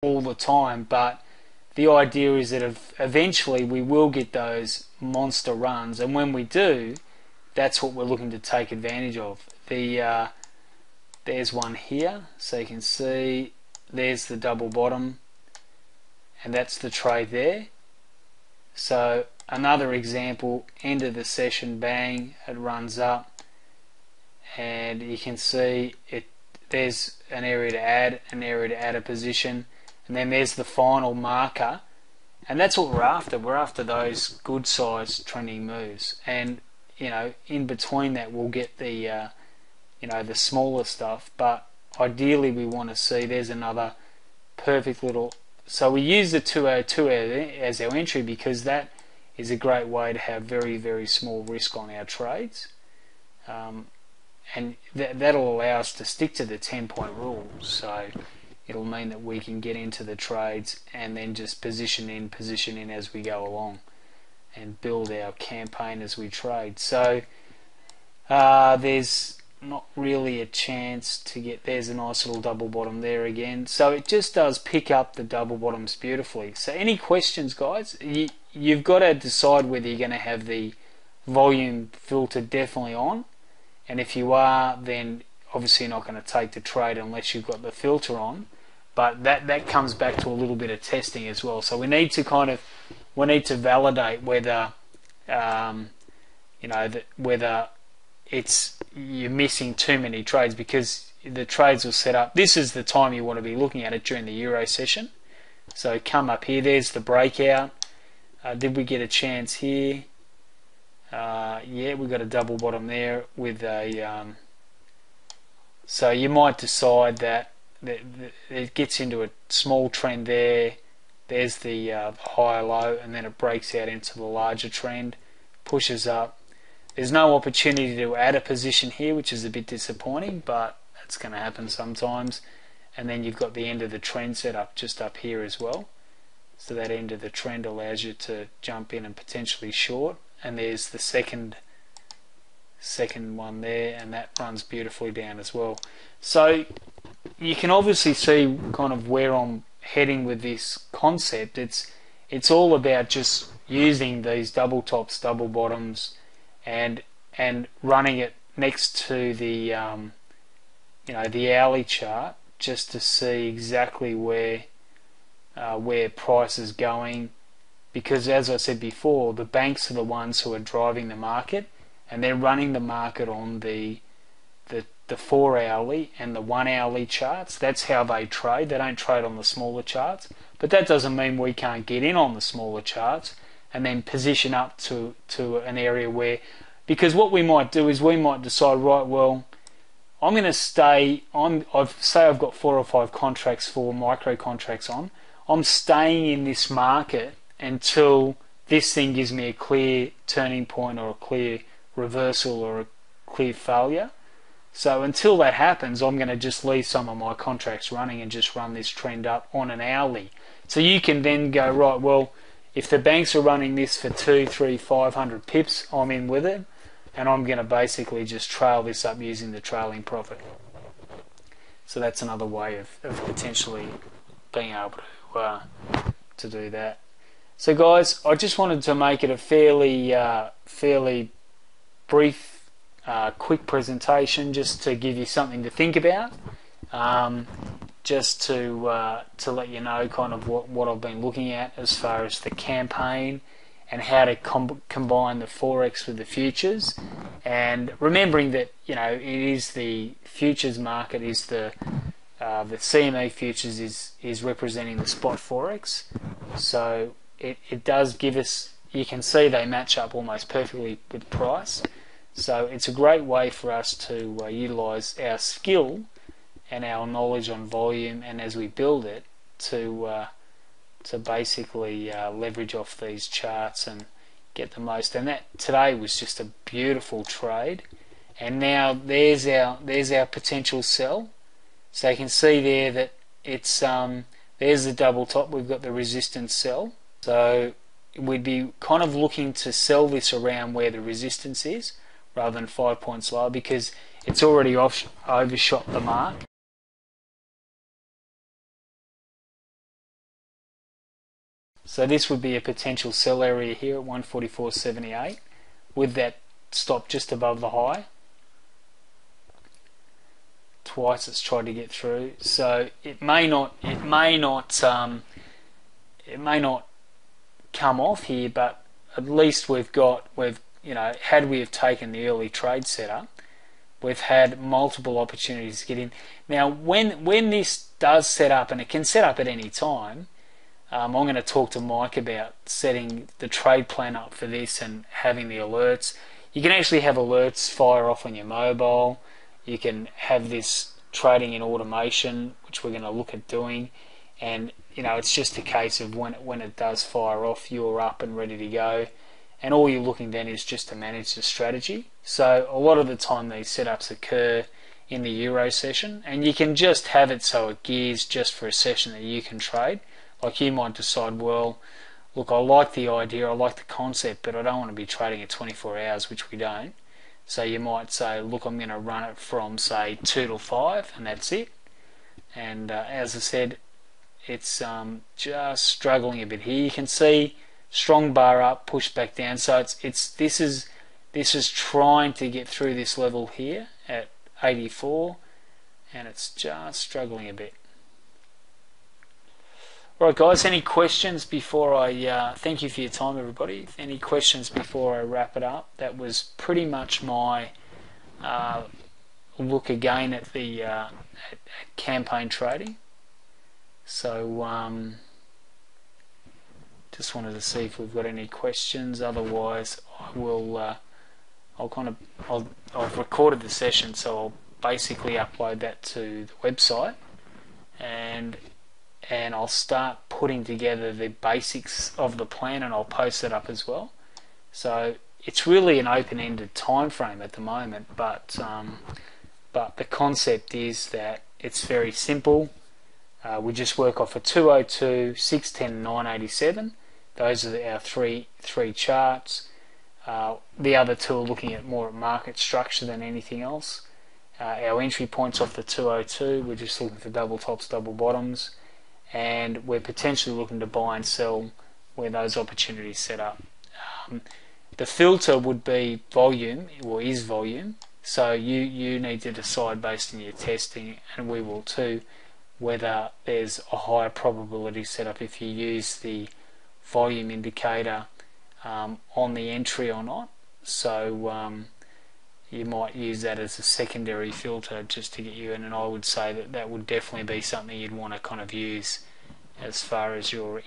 all the time, but the idea is that eventually we will get those monster runs, and when we do, that's what we're looking to take advantage of. There's one here, so you can see there's the double bottom, and that's the trade there. So another example, end of the session, bang, it runs up, and you can see it. There's an area to add a position, and then there's the final marker, and that's what we're after. We're after those good sized trending moves, and in between that we'll get the the smaller stuff, but ideally we want to see there's another perfect little. So we use the 202 as our entry because that is a great way to have very, very small risk on our trades, and that'll allow us to stick to the 10-point rule. So it'll mean that we can get into the trades and then just position in as we go along and build our campaign as we trade. So there's not really a chance to get. There's a nice little double bottom there again, so it just does pick up the double bottoms beautifully. So any questions, guys? You've got to decide whether you're going to have the volume filter definitely on, and if you are, then obviously you're not going to take the trade unless you've got the filter on, but that comes back to a little bit of testing as well. So we need to validate whether whether you're missing too many trades, because the trades will set up. This is the time you want to be looking at it during the Euro session. So come up here, there's the breakout. Did we get a chance here? Yeah, we got a double bottom there with a so you might decide that it gets into a small trend there. There's the higher low, and then it breaks out into the larger trend, pushes up. There's no opportunity to add a position here, which is a bit disappointing, but that's going to happen sometimes. And then you've got the end of the trend set up just up here as well. So that end of the trend allows you to jump in and potentially short. And there's the second one there, and that runs beautifully down as well. So you can obviously see kind of where I'm heading with this concept. It's all about just using these double tops, double bottoms, and running it next to the the hourly chart, just to see exactly where price is going, because as I said before, the banks are the ones who are driving the market, and they're running the market on the 4 hourly and the 1 hourly charts. That's how they trade. They don't trade on the smaller charts, but that doesn't mean we can't get in on the smaller charts and then position up to an area where, because what we might do is we might decide, right, well, I'm going to stay on, say I've got 4 or 5 contracts, 4 micro contracts on. I'm staying in this market until this thing gives me a clear turning point or a clear reversal or a clear failure. So until that happens, I'm going to just leave some of my contracts running and just run this trend up on an hourly. So you can then go, right, well, if the banks are running this for 200, 300, 500 pips, I'm in with it, and I'm going to basically just trail this up using the trailing profit. So that's another way of potentially being able to do that. So guys, I just wanted to make it a fairly brief, quick presentation, just to give you something to think about, just to let you know kind of what I've been looking at as far as the campaign and how to combine the forex with the futures, and remembering that it is the futures market, is the CME futures is representing the spot forex. So it does give us, you can see they match up almost perfectly with price. So it's a great way for us to utilize our skill and our knowledge on volume, and as we build it, to basically leverage off these charts and get the most. And that today was just a beautiful trade. And now there's our potential sell. So you can see there that it's there's the double top. We've got the resistance sell. So we'd be kind of looking to sell this around where the resistance is, rather than 5 points lower, because it's already overshot the mark. So this would be a potential sell area here at 144.78 with that stop just above the high. Twice it's tried to get through, so it may not come off here, but at least we've had we have taken the early trade setup, we've had multiple opportunities to get in. Now when this does set up, and it can set up at any time, I'm going to talk to Mike about setting the trade plan up for this and having the alerts. You can actually have alerts fire off on your mobile. You can have this trading in automation, which we're going to look at doing, and it's just a case of when it does fire off, you're up and ready to go, and all you're looking then is just to manage the strategy. So a lot of the time these setups occur in the Euro session, and you can just have it so it gears just for a session that you can trade. Like you might decide, well, look, I like the idea, I like the concept, but I don't want to be trading at 24 hours, which we don't. So you might say, look, I'm going to run it from, say, 2 till 5, and that's it. And as I said, it's just struggling a bit here. You can see strong bar up, push back down. So this is trying to get through this level here at 84, and it's just struggling a bit. Right, guys, any questions before I thank you for your time, everybody. Any questions before I wrap it up? That was pretty much my look again at the at campaign trading. So just wanted to see if we've got any questions. Otherwise, I will I've recorded the session, so I'll basically upload that to the website, and I'll start putting together the basics of the plan, and I'll post it up as well. So it's really an open-ended time frame at the moment, but the concept is that it's very simple. We just work off a 202, 610, 987. Those are our three charts. The other two are looking at more at market structure than anything else. Our entry points off the 202, we're just looking for double tops, double bottoms, and we're potentially looking to buy and sell where those opportunities set up. The filter would be volume, or is volume, so you need to decide based on your testing, and we will too, whether there's a higher probability setup if you use the volume indicator on the entry or not. So you might use that as a secondary filter just to get you in, and I would say that would definitely be something you'd want to kind of use as far as your